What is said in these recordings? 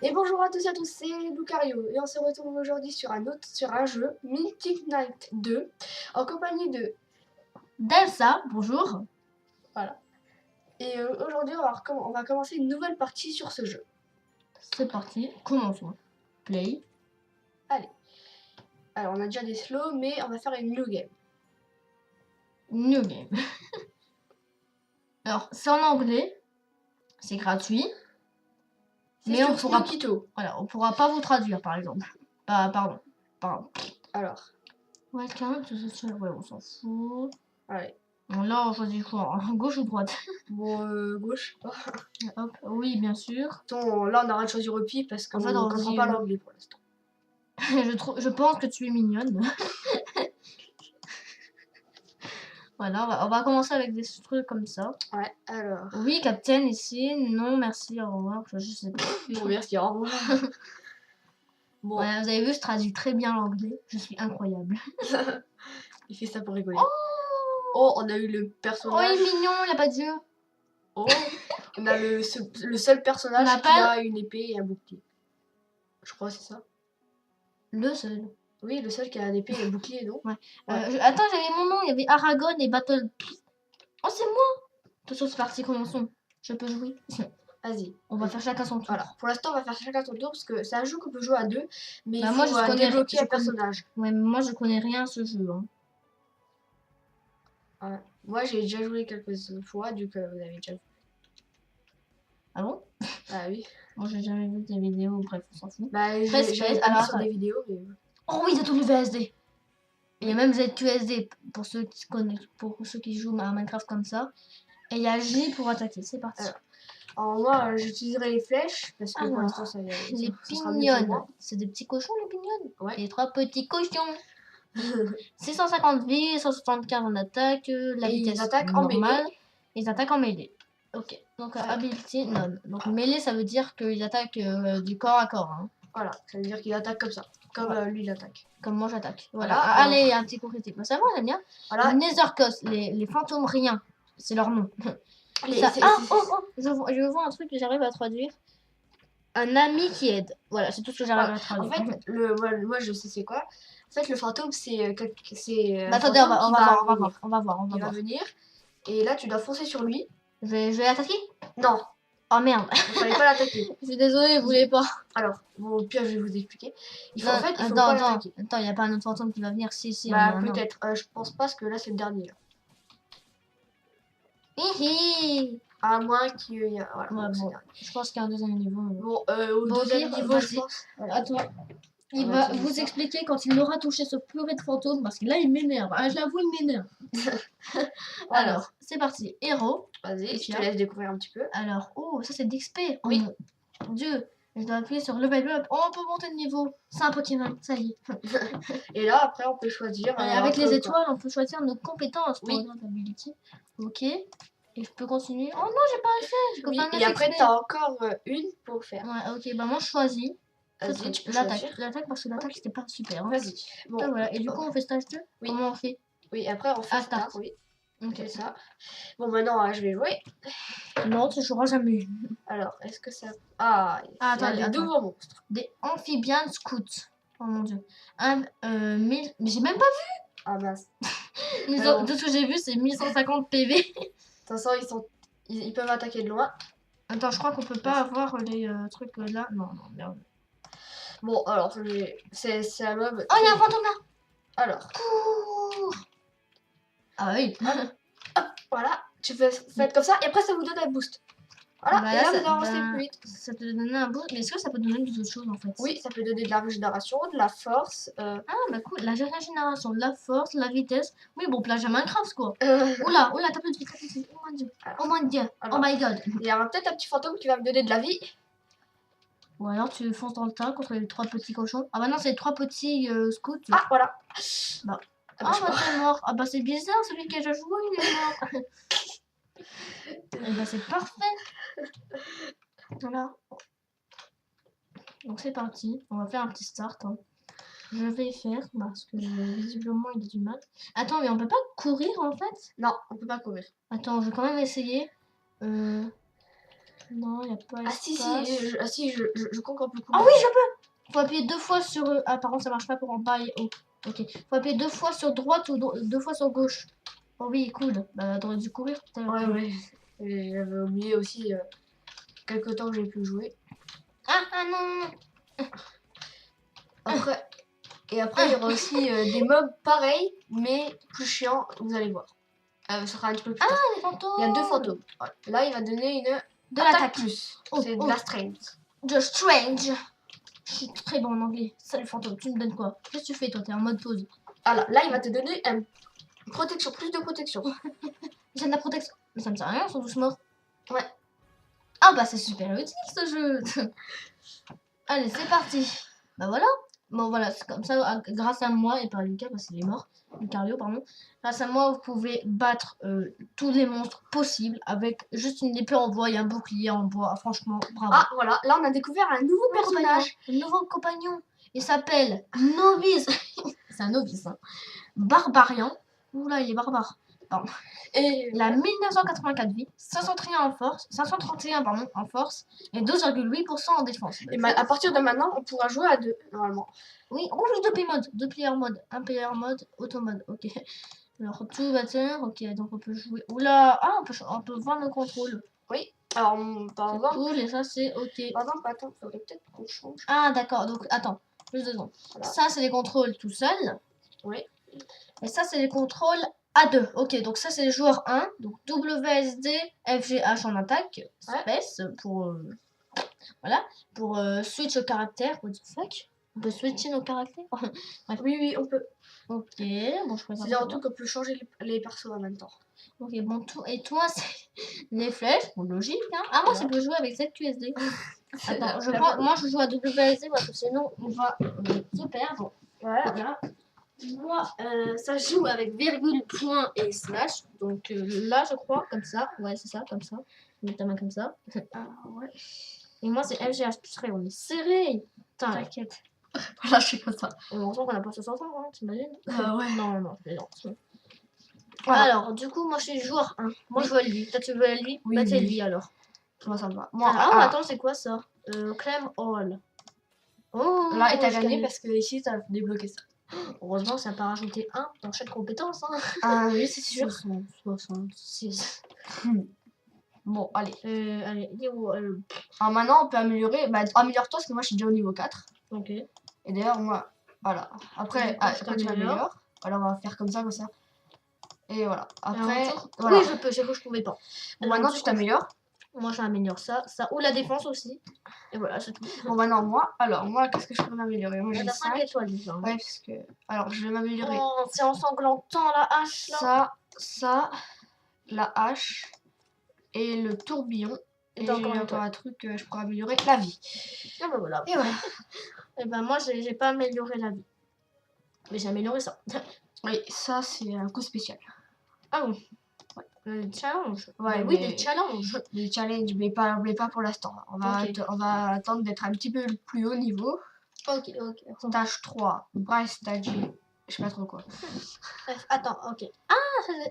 Et bonjour à tous et à tous, c'est Lucario et on se retrouve aujourd'hui sur un jeu Mythic Night 2 en compagnie de Delsa, bonjour. voilà. Et aujourd'hui on va commencer une nouvelle partie sur ce jeu. C'est parti, commençons. Play. Allez. Alors on a déjà des slows mais on va faire une new game. New game. Alors, c'est en anglais. C'est gratuit. Mais on pourra voilà, on pourra pas vous traduire par exemple. Pardon. Alors. Welcome to the server. Ouais, on s'en fout. Allez. Bon, là on choisit quoi? Gauche ou droite? Bon, gauche. Hop, oui, bien sûr. Attends, là on arrête de choisir repi parce qu'on ne comprend pas l'anglais pour l'instant. je pense que tu es mignonne. Voilà, on va commencer avec des trucs comme ça. Ouais, alors. Oui, Captain ici. Non, merci, au revoir. Je sais pas. Non, merci, au revoir. Bon. Ouais, vous avez vu, je traduis très bien l'anglais. Je suis incroyable. Il fait ça pour rigoler. Oh, on a eu le personnage. Oh, il est mignon, il a pas d'yeux. Oh, on a le seul personnage qui a une épée et un bouclier. Je crois que c'est ça. Le seul. Oui, le seul qui a une épée et un bouclier, non? Ouais. Attends, j'avais mon nom, il y avait Aragon et Battle. Oh, c'est moi. De toute façon, c'est parti, commençons. Je peux jouer. Vas-y. On va faire chacun son tour. Voilà. Pour l'instant, on va faire chacun son tour parce que c'est un jeu qu'on peut jouer à deux, mais il faut moi, je débloquer un personnage. Ouais, mais moi, je connais rien à ce jeu. Hein. Ouais. Moi, j'ai déjà joué quelques fois, du coup, vous avez déjà vu. Ah bon? Ah oui. Moi, j'ai jamais vu des vidéos, bref, on s'en fout. Bah, j'ai sur des vidéos, mais... Oh oui, t'as tout le VSD. Il y a même ZQSD pour ceux qui connaissent, pour ceux qui jouent à Minecraft comme ça. Et il y a J pour attaquer, c'est parti. Alors moi, j'utiliserai les flèches parce que pour l'instant, ça les pignons. C'est des petits cochons, les pignons. Ouais. Les 3 petits cochons. 650 vies, 175 en attaque, la vitesse normale. Ils attaquent en mêlée. Ok. Donc ability non. Donc mêlée, ça veut dire qu'ils attaquent du corps à corps. Hein. Voilà, ça veut dire qu'il attaque comme ça. Comme lui, il attaque. Comme moi, j'attaque. Voilà. Allez, un petit coup critique. Ça va, j'aime bien. Voilà. Nethercos, les fantômes riens. C'est leur nom. Je vois un truc que j'arrive à traduire. Un ami qui aide. Voilà, c'est tout ce que j'arrive à traduire. En fait, moi je sais c'est quoi. En fait, le fantôme, c'est. Attendez, on va voir. Il va venir. Et là, tu dois foncer sur lui. Je vais attaquer? Non. Oh merde. Il fallait pas l'attaquer. Je suis désolée, vous voulez pas. Alors, bon, au pire, je vais vous expliquer. Il faut, Attends, il n'y a pas un autre fantôme qui va venir. Si. Bah, peut-être. Je pense pas, parce que là, c'est le dernier. Là. Hihi. À moins qu'il y ait. Voilà, bon, je pense qu'il y a un deuxième niveau. Bon, au deuxième niveau, je pense. Attends. Il va vous expliquer quand il aura touché ce purée de fantôme parce que là il m'énerve. Ah, je l'avoue, il m'énerve. Alors, c'est parti. Héros. Vas-y, je te laisse découvrir un petit peu. Alors, oh, ça c'est d'XP. Oui. Oh, mon Dieu, je dois appuyer sur level up. Oh, on peut monter de niveau. C'est un Pokémon, ça y est. Et là, après, on peut choisir. Avec les étoiles, on peut choisir nos compétences pour notre ability. Ok. Et je peux continuer. Oh non, j'ai pas assez. Et après, t'as encore une pour faire. Ouais, ok, bah moi je choisis. Vas-y, tu peux l'attaque parce que l'attaque c'était pas super. Hein. Vas-y. Bon, voilà. Et du coup on fait stage 2. Oui. Comment on fait? Oui, après on fait start. Oui. Ok, ça. Bon, maintenant je vais jouer. Non, tu joueras jamais. Alors, est-ce que ça. Ah, attends, des nouveaux monstres. Des amphibians scouts. Oh mon dieu. Mais j'ai même pas vu. Ah mince. Tout ce que j'ai vu c'est 1150 PV. De toute façon, ils peuvent attaquer de loin. Attends, je crois qu'on peut pas avoir les trucs là. Non, merde. Bon, alors, c'est un mob. Oh, il y a un fantôme là. Alors. Cours. Ah oui. Hop, voilà. Tu fais comme ça et après ça vous donne un boost. Voilà, bah, et là vous avancez plus vite. Ça peut donner un boost, mais est-ce que ça peut donner d'autres choses en fait? Oui, ça peut donner de la régénération, de la force. Ah bah cool, la régénération, de la force, la vitesse. Oui, bon, plage à Minecraft quoi. Oula, t'as plus de vie, Oh mon dieu. Alors, oh mon dieu. Alors, oh my god. Il y aura peut-être un petit fantôme qui va me donner de la vie. Ou alors tu fonces dans le tas contre les 3 petits cochons. Ah bah non, c'est les 3 petits scouts. Ah voilà. Bah. Ah bah t'es mort. Ah bah c'est bizarre, celui qui a déjà joué, il est mort. Et bah c'est parfait. Voilà. Donc c'est parti. On va faire un petit start. Hein. Je vais faire parce que visiblement il a du mal. Attends, mais on peut pas courir en fait? Non, on peut pas courir. Attends, je vais quand même essayer. Non, il n'y a pas Ah si, espace. je compte un peu. Ah oui, je peux. Faut appuyer 2 fois sur... Ah, par contre, ça marche pas pour en bas et haut. Ok. Faut appuyer 2 fois sur droite ou 2 fois sur gauche. Oh oui, cool. Bah, t'aurais dû courir tout à l'heure. Ouais. J'avais oublié aussi quelques temps que j'ai pu jouer. Ah non. Après, il y aura aussi des mobs pareils, mais plus chiants, vous allez voir. Ça sera un petit peu plus tard. Ah, les fantômes. Il y a 2 fantômes. Ouais. Là, il va donner une de attaque l'attaque plus. Oh, C'est de la strength. The Strange. Je suis très bon en anglais. Salut fantôme, tu me donnes quoi? Qu'est-ce que tu fais toi? T'es en mode pause. Alors là, il va te donner une protection, plus de protection. J'ai de la protection. Mais ça me sert à rien, ils sont tous morts. Ouais. Ah bah c'est super utile ce jeu. Allez, c'est parti. Bah voilà. Bon voilà, c'est comme ça, grâce à moi et pas à Lucas parce qu'il est mort. Lucario, pardon. Grâce à moi, vous pouvez battre tous les monstres possibles avec juste une épée en bois et un bouclier en bois. Franchement, bravo. Ah voilà, là on a découvert un nouveau personnage. Un nouveau compagnon. Il s'appelle Novice. C'est un novice, hein. Barbarian. Oula, il est barbare. Pardon. Et il a 1984 vies, 531 en force et 2,8% en défense. Et à partir de maintenant, on pourra jouer à 2 normalement. Oui, on joue 2 modes, 2 player mode, un player mode, auto mode. Ok. Alors tout va tenir. Ok, donc on peut jouer. Oula, ah on peut voir le contrôle. Oui. Alors par exemple. Cool et ça c'est ok. Par exemple, attends, il faudrait peut-être qu'on change. Ah d'accord, donc attends, juste 2 secondes. Voilà. Ça c'est les contrôles tout seul. Oui. Et ça c'est les contrôles à 2. Ok, donc ça c'est les joueurs 1. Donc WSD, FGH en attaque. Space pour voilà, pour switch au caractère. What the fuck? On peut switcher nos caractères? Oui, on peut. Ok, bon je C'est en tout qu'on peut changer les persos en même temps. Ok, bon, et toi c'est les flèches, bon logique, hein. Ah moi c'est pour jouer avec ZQSD. Attends, moi je joue à WSD parce que sinon on va se perdre. Voilà. Moi, ça joue avec virgule, point et slash. Donc là, je crois, comme ça. Ouais, c'est ça, comme ça. Mets ta main comme ça. Ah ouais. Et moi, c'est FGH plus on est serré. T'inquiète. Voilà, je suis comme ça. Heureusement qu'on a pas 60 ans, hein, t'imagines? Ouais. Non, voilà. Alors, du coup, moi, je suis joueur 1. Moi, je veux lui. Toi, tu veux lui? Oui, bah, c'est lui alors. Moi, ça me va. Moi, attends, c'est quoi ça? Claim all. Oh, là, et t'as gagné parce que ici, t'as débloqué ça. Heureusement, ça n'a pas rajouté 1 dans chaque compétence. Hein. Ah oui, c'est sûr. 66. Bon, allez. Allez, alors maintenant, on peut améliorer. Bah, améliore-toi parce que moi, je suis déjà au niveau 4. Ok. Et d'ailleurs, moi, voilà. Après, tu améliores. Alors, on va faire comme ça. Et voilà. Après, voilà. Oui, je peux. Je pouvais pas. Bon, maintenant, tu t'améliores. Moi, j'améliore ça. Ou la défense aussi. Et voilà, c'est tout. Bon, maintenant, moi, qu'est-ce que je peux m'améliorer? Moi, j'ai 5 étoiles déjà. Ouais, parce que. Alors, je vais m'améliorer. Oh, c'est ensanglantant la hache là. Ça, la hache et le tourbillon. Et j'ai encore un truc que je pourrais améliorer, la vie. Ah bah voilà. Et voilà. Et ben moi, j'ai pas amélioré la vie. Mais j'ai amélioré ça. Oui, ça, c'est un coup spécial. Ah bon. Challenge. Ouais, oui, des challenges. Des challenges, mais pas pour l'instant. On va attendre d'être un petit peu plus haut niveau. Ok. Stage 3, Bryce Stage, je sais pas trop quoi. Bref, attends, ok. Ah,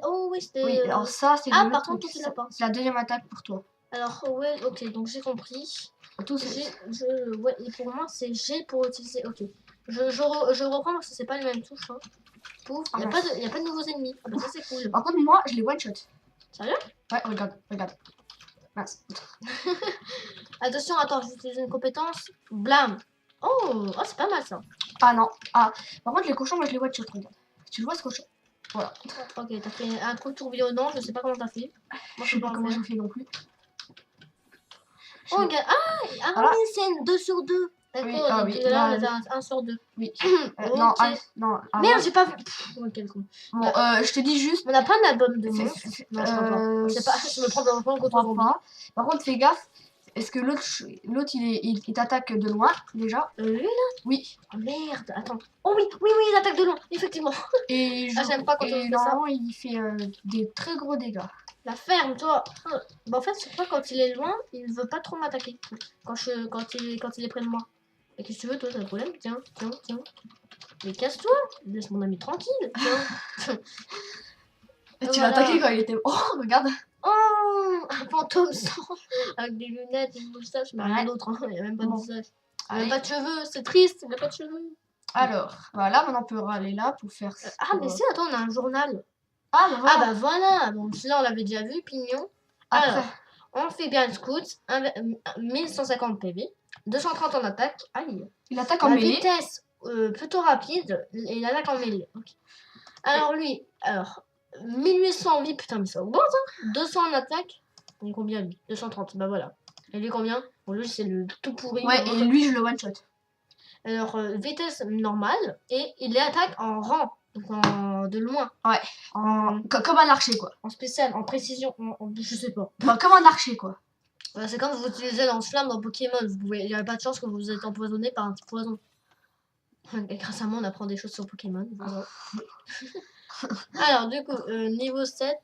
oh oui, c'était... Oui, alors ça, c'est par contre, tu l'as pas. C'est la deuxième attaque pour toi. Alors, ouais, ok, donc j'ai compris. Ouais, et pour moi, c'est G pour utiliser, ok. Je reprends parce que c'est pas les mêmes touches, hein. Il n'y a pas de nouveaux ennemis. Ah bah ça, c'est cool. Par contre, moi, je les one-shot. Sérieux? Ouais, regarde. Mince. Attention, attends, je vais utiliser une compétence. Blam. Oh, c'est pas mal ça. Ah non. Ah, par contre, les cochons, moi, je les one-shot, regarde. Tu le vois, ce cochon? Voilà. Ok, t'as fait un coup tourbillonnant, je sais pas comment t'as fait. Moi, je sais pas comment je fais non plus. Oh, regarde. Ah, oui, c'est une 2 sur 2. D'accord, oui, là, on a 1 sur 2. Oui. Okay. Non. Merde, j'ai pas vu. Quel con. Bon, je te dis juste. On n'a pas un album de monstres. Non, je crois pas. Je me prends dans le fond contre zombie. Par contre, fais gaffe. Est-ce que l'autre, il t'attaque de loin, déjà? Lui, là? Oui. Oh merde, attends. Oh oui, il attaque de loin, effectivement. Et j'aime pas quand on fait normalement, il fait des très gros dégâts. La ferme, toi. Bah, en fait, c'est pas quand il est loin, il veut pas trop m'attaquer. Quand il est près de moi. Et qu'est-ce que tu veux, toi, t'as un problème? Tiens. Mais casse-toi, laisse mon ami tranquille. Tiens. Tu l'as attaqué quand il était. Oh, regarde. Oh, un fantôme sang avec des lunettes, une moustache, mais rien d'autre. Hein. Il n'y a même pas de visage. Il n'y a même pas de cheveux, c'est triste, il n'y a pas de cheveux. Alors, voilà, maintenant on peut aller là pour faire ça. Mais si, attends, on a un journal. Ah, bah voilà. Ah, bah voilà. Bon, celui-là, on l'avait déjà vu, Pignon. Après. Alors, on fait bien le scout, 1150 PV, 230 en attaque. Aïe. Il attaque en mêlée. Vitesse plutôt rapide, et il attaque en mêlée. Okay. Alors, lui, 1800 en vie, putain, mais ça augmente, hein. 200 en attaque. Il est combien, lui? 230, bah voilà. Et lui, combien? Bon, lui, c'est le tout pourri. Ouais, et lui, je le one-shot. Alors, vitesse normale, et il attaque en rang, donc de loin. Ouais, comme un archer, quoi. En spécial, en précision, je sais pas. Bah, comme un archer, quoi. C'est comme vous utilisez lance-flamme dans Pokémon, il n'y a pas de chance que vous êtes empoisonné par un petit poison. Et grâce à moi, on apprend des choses sur Pokémon. Voilà. Alors, du coup, niveau 7,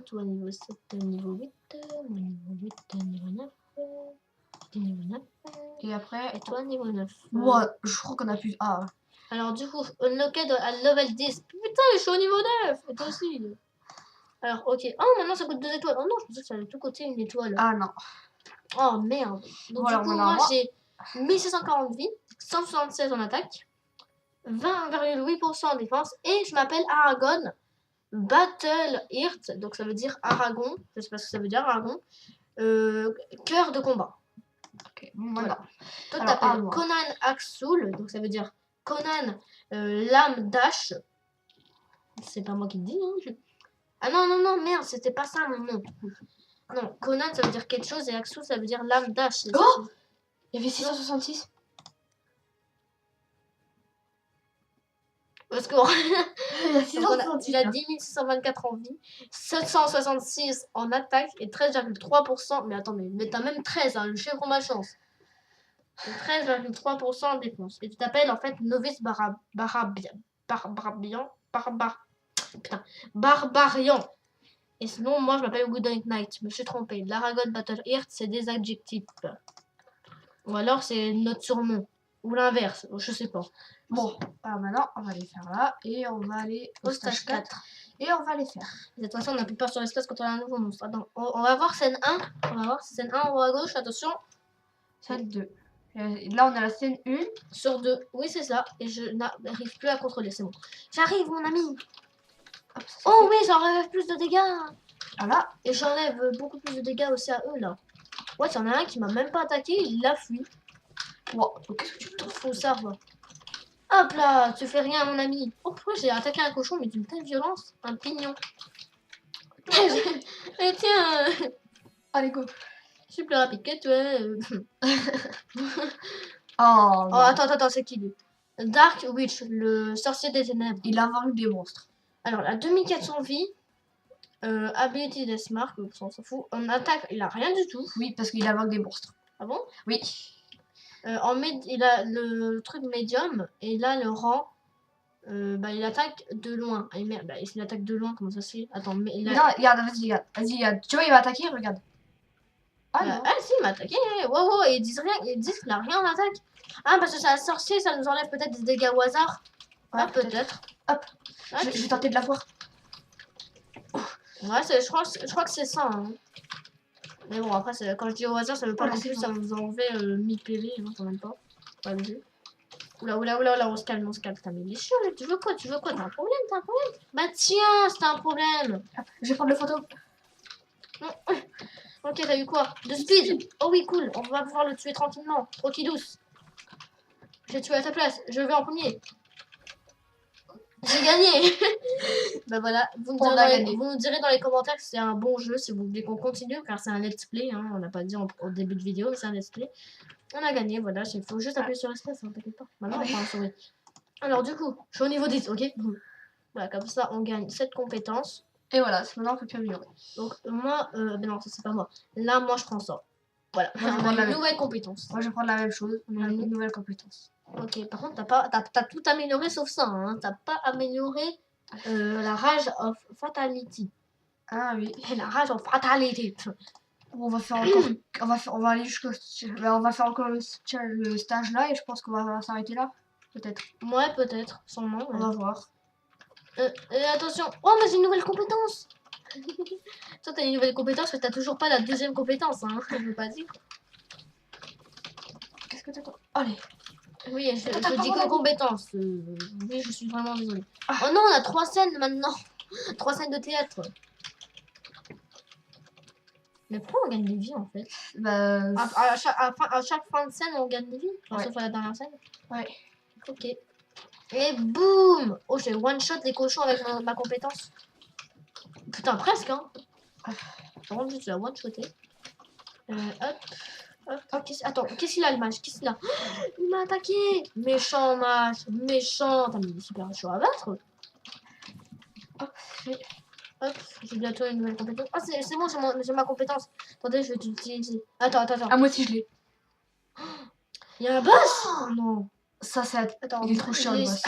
toi niveau 7, niveau 8, moi niveau 8, niveau 9, niveau 9. Et après... Et toi niveau 9. Ouais, je crois qu'on a plus... Ah. Alors, du coup, unlocked à level 10. Putain, je suis au niveau 9. Et toi aussi. Alors, ok. Oh, maintenant ça coûte 2 étoiles. Oh non, je pensais que ça allait tout coûter une étoile. Ah non. Oh merde. Donc, voilà, du coup, moi j'ai 1640 vie, 176 en attaque, 20,8% en défense, et je m'appelle Aragon Battle Heart, donc ça veut dire Aragon, je sais pas ce que ça veut dire Aragon, cœur de combat. Ok, bon, voilà. Toi tu t'appelles Conan Axul, donc ça veut dire Conan lame dash. C'est pas moi qui le dis, hein. Ah non, non, non, merde, c'était pas ça mon nom. Non, Conan ça veut dire quelque chose et Axul ça veut dire lame dash. Oh, il y avait 666. Parce que il a 10 624 en vie, 766 en attaque et 13,3%. Mais attends, mais t'as même 13, hein, le chiffre malchance. 13,3% en défense. Et tu t'appelles en fait Novice Barbarian. Et sinon, moi je m'appelle Good Knight. Je me suis trompé. L'Aragon Battle Heart, c'est des adjectifs. Ou alors c'est notre surnom. Ou l'inverse, je sais pas. Bon, alors maintenant, on va les faire là. Et on va aller au stage 4. Et on va les faire. De toute façon, on n'a plus peur sur l'espace quand on a un nouveau monstre. Attends, on va voir scène 1. On va voir scène 1 en haut à gauche, attention. Scène 2. Là, on a la scène 1. Sur 2. Oui, c'est ça. Et je n'arrive plus à contrôler, c'est bon. J'arrive, mon ami. Hop, oh oui, j'enlève plus de dégâts. Voilà. Et j'enlève beaucoup plus de dégâts aussi à eux, là. Ouais, il y en a un qui m'a même pas attaqué, il l'a fui. Wow, qu'est-ce que tu t'en fous ça, quoi. Hop là, tu fais rien, mon ami. Oh, pourquoi j'ai attaqué un cochon, mais d'une telle violence? Un pignon. Et tiens. Allez, go. Je suis plus rapide que toi. Oh, attends, c'est qui lui? Dark Witch, le sorcier des ténèbres. Il a inventé des monstres. Alors, la 2400 vie. Ability Deathmark, on s'en fout. En attaque, il a rien du tout. Oui, parce qu'il invoque des monstres. Ah bon? Oui. Il a le truc médium et là le rang. Il attaque de loin. Et merde, il attaque de loin, comment ça se fait? Attends, mais il a... Non, regarde, vas-y, regarde. Tu vois, il va attaquer, regarde. Ah non. Ah si, il m'a attaqué. Wow, ils disent rien, ils disent qu'il a rien en attaque. Ah, parce que c'est un sorcier, ça nous enlève peut-être des dégâts au hasard. Ouais, peut-être. Hop. Je vais tenter de la voir. Ouais, je crois que c'est ça. Hein. Mais bon, après, quand je dis au hasard, ça veut pas non plus, ça va vous enlever 1000 PV, non, quand même pas. Pas vu. Oula, on se calme, putain, mais il est chiant, tu veux quoi, t'as un problème, Bah tiens, c'est un problème. Je vais prendre le fantôme. Ok, t'as eu quoi? De speed. Oh oui, cool, on va pouvoir le tuer tranquillement, douce. J'ai tué à ta place, je vais en premier. J'ai gagné. Bah voilà, vous nous direz dans les commentaires que c'est un bon jeu si vous voulez qu'on continue, car c'est un let's play, hein, on n'a pas dit au début de vidéo, mais c'est un let's play. On a gagné, voilà, il faut juste appuyer sur espace, hein, t'inquiète pas. Maintenant, on prend un souris. Alors du coup, je suis au niveau 10, ok? Voilà, comme ça, on gagne cette compétence. Et voilà, maintenant on peut plus améliorer. Donc moi, non, ça c'est pas moi. Là, moi je prends ça. Voilà, on a une nouvelle compétence. Moi je vais prendre la même chose, on a une nouvelle compétence. Ok, par contre, t'as tout amélioré sauf ça, hein. T'as pas amélioré la rage of fatality. Ah oui. La rage of fatality. On va faire encore, on va aller jusqu'au, on va faire encore le stage là et je pense qu'on va s'arrêter là, peut-être. Ouais, peut-être, sûrement. On va voir. Et attention, oh mais j'ai une nouvelle compétence. Toi, t'as une nouvelle compétence, mais t'as toujours pas la deuxième compétence, hein. Je veux pas dire. Qu'est-ce que t'attends? Allez. Oui, je dis que compétence. Oui, je suis vraiment désolée. Ah. Oh non, on a 3 scènes maintenant. 3 scènes de théâtre. Mais pourquoi on gagne des vies en fait? Bah, à chaque fin de scène, on gagne des vies. Ouais. Sauf à la dernière scène. Ouais. Ok. Et boum! Oh, j'ai one shot les cochons avec ma compétence. Putain, presque, hein. Par contre, juste la one shoté. Hop. Hop. Oh, attends, qu'est-ce qu'il a le mage? Qu'est-ce qu'il a? Il m'a attaqué! Méchant mage, méchant. Attends, mais il est super chaud à battre. Hop, j'ai bientôt une nouvelle compétence. Ah, c'est bon, j'ai ma compétence. Attendez, je vais t'utiliser. Attends. Ah, moi aussi je l'ai. Il y a un boss! Oh non. Ça, c'est. Attends, il est trop chiant le boss.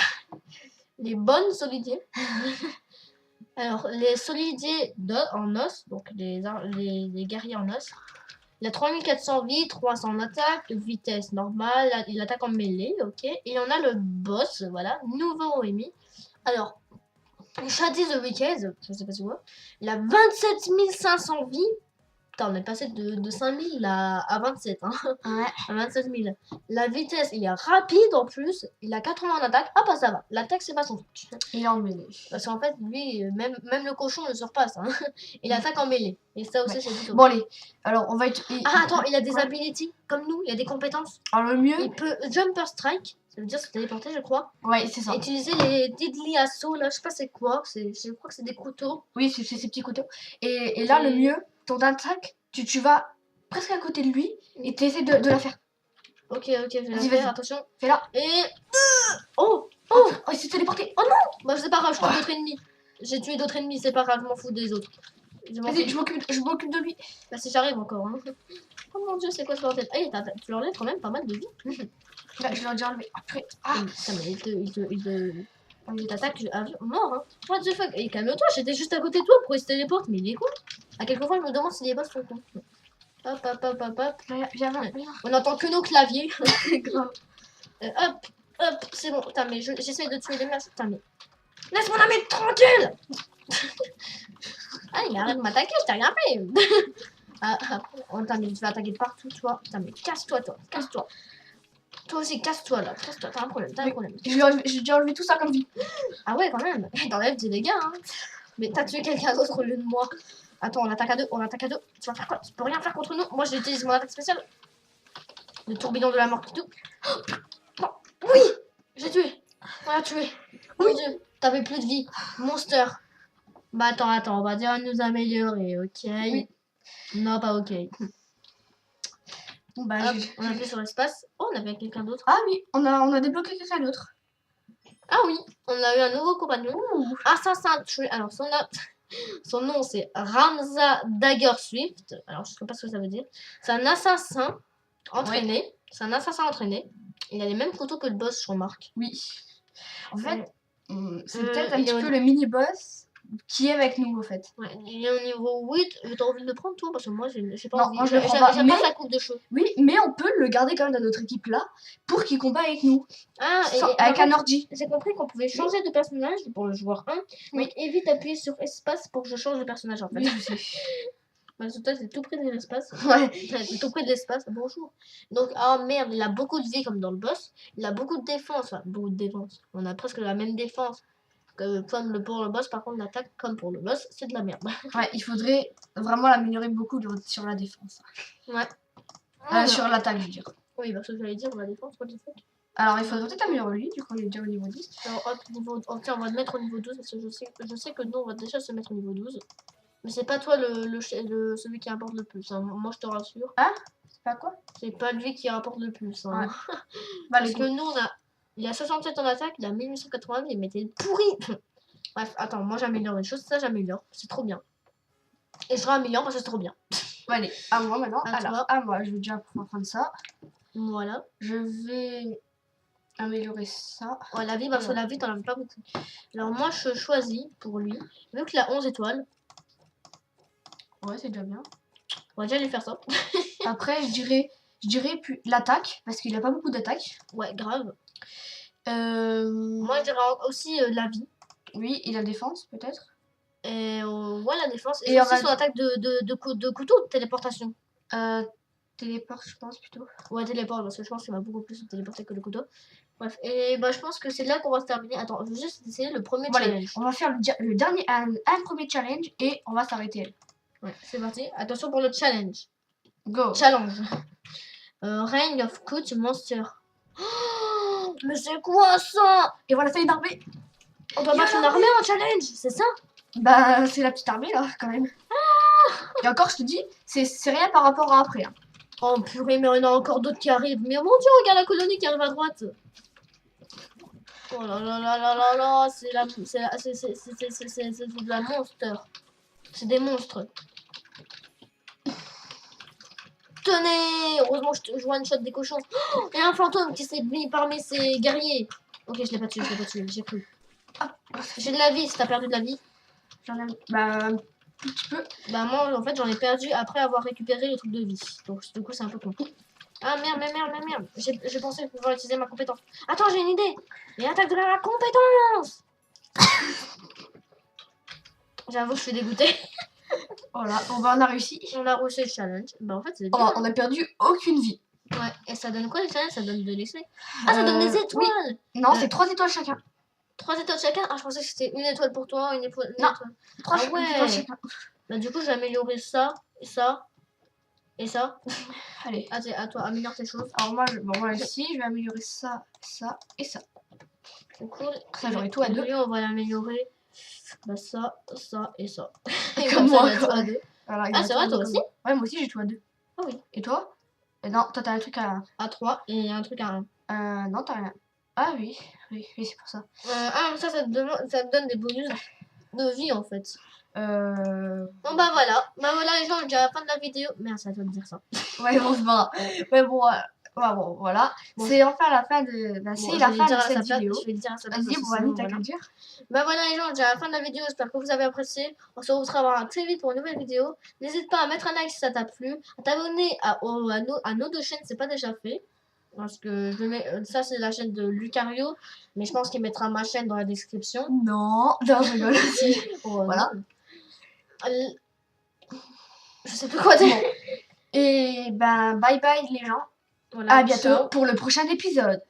Les bonnes solidiers. Alors, les solidiers en os, donc les guerriers en os. Il a 3400 vies, 300 d'attaque, vitesse normale, il attaque en mêlée, ok. Et on a le boss, voilà, nouveau ennemi. Alors, Shady the Wicked, je sais pas si vous voyez, il a 27 500 vies. Putain, on est passé de 5000 à 27, hein. Ouais. À 27 000. La vitesse, il est rapide en plus. Il a 80 d'attaque. Ah bah ça va. L'attaque, c'est pas son truc. Il est en mêlée. Parce qu'en fait, lui, même le cochon le surpasse. Hein. Il attaque en mêlée. Et ça aussi, c'est plutôt. Bon, allez. Alors, on va être. Ah, attends, il a des abilities comme nous. Il a des compétences. Alors, le mieux. Il peut Jumper Strike. Ça veut dire se téléporter, je crois. Ouais, c'est ça. Utiliser les Deadly Assaut, là, je sais pas c'est quoi. Je crois que c'est des couteaux. Oui, c'est ces petits couteaux. Et là, le mieux, ton attaque, tu vas presque à côté de lui et tu essaies de la faire. Ok, je vais la faire, attention. Fais-la. Et... Oh, il s'est téléporté. Oh non. Bah c'est pas grave, je tue d'autres ennemis. J'ai tué d'autres ennemis, c'est pas grave, je m'en fous des autres. Vas-y, je m'occupe de lui. Bah si j'arrive encore. Hein. Oh mon dieu, c'est quoi ce bordel? Ah, tu leur enlèves quand même pas mal de vie. Bah, je l'ai déjà enlevé. Après. Ah, putain, mais il t'attaque à mort, hein. What the fuck? Et calme-toi, j'étais juste à côté de toi, pourquoi il se téléporte? Mais il est con. À quelques fois, je me demande si les boss sont cons. Hop. Viens. On entend que nos claviers. Hop, c'est bon. Putain, mais j'essaie de tuer les mecs. Putain, mais... Laisse mon ami tranquille. Ah, il arrête de m'attaquer, je t'ai rien fait. Oh, putain, mais tu vas attaquer de partout, toi. Putain, mais casse-toi, toi. Casse-toi. Toi aussi, casse-toi, là. Casse-toi, t'as un problème. J'ai déjà enlevé tout ça comme vie. Ah ouais, quand même. T'enlèves des dégâts, hein. Mais t'as tué quelqu'un d'autre au lieu de moi. Attends, on attaque à deux. Tu vas faire quoi? Tu peux rien faire contre nous. Moi, j'utilise mon attaque spéciale. Le tourbillon de la mort qui tout. Non. Oui, j'ai tué. On l'a tué. Mon dieu, t'avais plus de vie. Monster. Bah attends, on va dire nous améliorer, ok? Oui. Non, pas ok. Bah, hop, on appuie sur l'espace. Oh, on avait quelqu'un d'autre. Ah oui, on a débloqué quelqu'un d'autre. Ah oui, on a eu un nouveau compagnon. Assassin Tree. Alors, son nom, c'est Ramza Dagger Swift. Alors, je sais pas ce que ça veut dire. C'est un assassin entraîné. Ouais. C'est un assassin entraîné. Il a les mêmes couteaux que le boss, je remarque. Oui. En fait, c'est peut-être un petit peu le mini-boss qui est avec nous, en fait. Ouais, il est au niveau 8. J'ai envie de le prendre, toi, parce que moi, j'ai pas envie. Moi, je le prends pas. J'aime pas sa coupe de cheveux. Oui, mais on peut le garder quand même dans notre équipe là pour qu'il combat avec nous. Ah, avec un ordi. J'ai compris qu'on pouvait changer de personnage pour le joueur 1. Donc, évite d'appuyer sur espace pour que je change de personnage, en fait. Oui, je sais. Parce que toi, t'es tout près de l'espace. Ouais. T'es tout près de l'espace. Bonjour. Donc, oh merde, il a beaucoup de vie comme dans le boss. Il a beaucoup de défense. Enfin, beaucoup de défense. On a presque la même défense que comme pour le boss. Par contre, l'attaque, comme pour le boss, c'est de la merde. Ouais, il faudrait vraiment l'améliorer beaucoup sur la défense. Ouais. Sur l'attaque, je veux dire. Oui, parce que j'allais dire la défense, what the fuck. Alors, il faudrait peut-être améliorer lui, du coup, il est déjà au niveau 10. Alors, hop, tiens, on va le mettre au niveau 12, parce que je sais que nous, on va déjà se mettre au niveau 12. Mais c'est pas toi celui qui rapporte le plus, hein. Moi, je te rassure. Ah, c'est pas quoi? C'est pas lui qui rapporte le plus, hein. Ouais. Parce que nous, il a 67 en attaque, il a 1880, il m'était pourri. Bref, attends, moi, j'améliore les choses, ça, j'améliore. C'est trop bien. Et je réaméliore parce que c'est trop bien. Bon, allez, à moi maintenant. Alors, à moi, je vais déjà pouvoir prendre ça. Voilà. Je vais améliorer ça. Ouais, la vie, parce que la vie, t'en avais pas beaucoup. Alors, moi, je choisis pour lui, vu qu'il a 11 étoiles. Ouais, c'est déjà bien. On va déjà lui faire ça. Après, je dirais puis l'attaque, parce qu'il a pas beaucoup d'attaque. Ouais, grave. Moi, je dirais aussi la vie. Oui, et la défense, peut-être. Et voilà la défense. Et Et on aussi va- son attaque de couteau de téléportation. Téléport, je pense plutôt. Ouais, téléport, parce que je pense qu'il va beaucoup plus se téléporter que le couteau. Bref, et bah je pense que c'est là qu'on va se terminer. Attends, je veux juste essayer le premier Bon, allez, challenge. on va faire le dernier, un premier challenge et on va s'arrêter. Ouais, c'est parti. Attention pour le challenge. Go. Challenge. Reign of Coach Monster. Oh, mais c'est quoi ça? Et voilà, c'est une armée. On doit battre une armée en challenge, c'est ça? Bah, c'est la petite armée là, quand même. Et encore, je te dis, c'est rien par rapport à après. Hein. Oh purée, mais il y en a encore d'autres qui arrivent. Mais mon dieu, regarde la colonie qui arrive à droite. Oh là là là là là là, c'est de la monstre. C'est des monstres. Tenez, heureusement je one shot des cochons. Oh, et un fantôme qui s'est mis parmi ses guerriers. Ok, je l'ai pas tué, j'ai cru. Ah, J'ai de la vie, si t'as perdu de la vie. j'en ai. Bah, un petit peu. Bah moi, en fait, j'en ai perdu après avoir récupéré le truc de vie. Donc du coup, c'est un peu con. Ah merde. J'ai pensé pouvoir utiliser ma compétence. Attends, j'ai une idée. Et attaque de la compétence. J'avoue, je suis dégoûtée. Voilà, on a réussi. On a reçu le challenge. Bah en fait, c'est Oh, bien. on a perdu aucune vie. Ouais, et ça donne quoi les challenges? Ça donne de l'essai. Ah, ça donne des étoiles. Oui. Non, c'est 3 étoiles chacun. 3 étoiles chacun. Ah, je pensais que c'était une étoile pour toi, une étoile. Non. 3 Ah ouais. étoiles chacun. Bah du coup, je vais améliorer ça, et ça, et ça. Allez. Ah, à toi, améliore tes choses. Alors moi, voilà, ici, je vais améliorer ça, ça et ça. C'est cool. Ça, j'aurai tout à deux. Lui, on va l'améliorer. Bah ça, ça et ça. Et Comme ça, moi, on a tout quoi. à deux. Voilà, Ah, c'est vrai, toi aussi? Ouais, moi aussi, j'ai tout à 2. Ah oui. Et toi? Non, toi, t'as un truc à... À 3 et un truc à 1. Non, t'as rien. Ah oui, c'est pour ça. Ça te donne des bonus de vie en fait. Bon, Bon bah voilà les gens, j'ai à la fin de la vidéo. Merde, c'est à toi de dire ça. Ouais, bon, c'est pas grave. Ouais, bon, bon, voilà. Bon. C'est enfin la fin de... Bah, c'est la fin de cette vidéo. Je vais le dire à sa place. Vas-y, bon, vas-y, t'as qu'à le dire. Bah voilà les gens, j'ai à la fin de la vidéo, j'espère que vous avez apprécié. On se retrouvera très vite pour une nouvelle vidéo. N'hésite pas à mettre un like si ça t'a plu, à t'abonner à nos deux chaînes, c'est pas déjà fait. Parce que je mets, ça c'est la chaîne de Lucario, mais je pense qu'il mettra ma chaîne dans la description. Non, je rigole aussi. Voilà. Je sais plus quoi dire. Et ben, bye bye les gens. Voilà, À bientôt ciao. pour le prochain épisode.